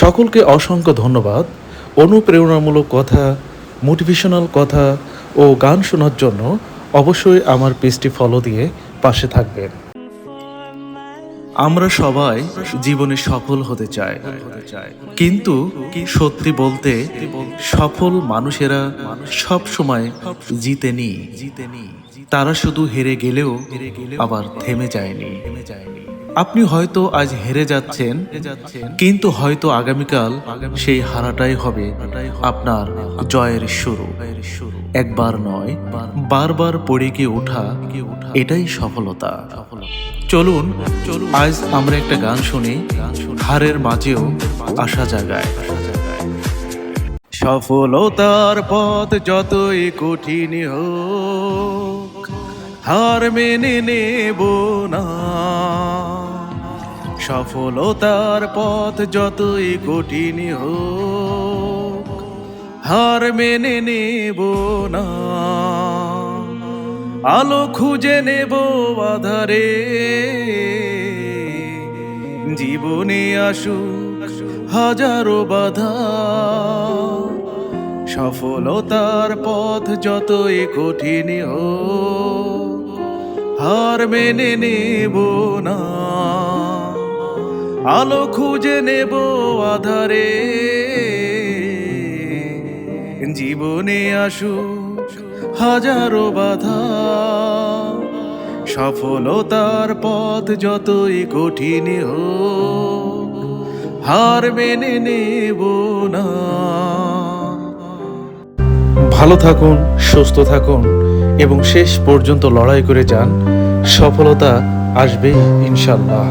সকলকে অসংখ্য ধন্যবাদ। অনুপ্রেরণামূলক কথা, মোটিভেশনাল কথা ও গান শোনার জন্য অবশ্যই আমার পেজটি ফলো দিয়ে পাশে থাকবেন। আমরা সবাই জীবনে সফল হতে চাই, কিন্তু সত্যি বলতে সফল মানুষেরা সব সময় জিতেনি। তারা শুধু হেরে গেলেও আবার থেমে যায়নি। আপনি হয়তো আজ হেরে যাচ্ছেন, কিন্তু হয়তো আগামীকাল সেই হারাটাই হবে আপনার জয়ের শুরু। একবার নয়, বারবার পড়ে গিয়ে ওঠা, এটাই সফলতা। চলুন আজ আমরা একটা গান শুনি, হারের মাঝেও আশা জাগায়। সফলতার পথ যতই কঠিন হোক, হার মেনে নেব না। সফলতার পথ যতই কঠিন হোক, হার মেনে নেব না। আলো খুঁজে নেব আধারে, জীবনে আসুক হাজারো বাধা। সফলতার পথ যতই কঠিন হোক, হার মেনে নেব না। আলো খুঁজে নেব আধারে, জীবনে আসুক হাজারো বাধা। সফলতার পথ যতই কঠিন হোক, হার মেনে নেব না। ভালো থাকুন, সুস্থ থাকুন এবং শেষ পর্যন্ত লড়াই করে যান। সফলতা আসবে ইনশাল্লাহ।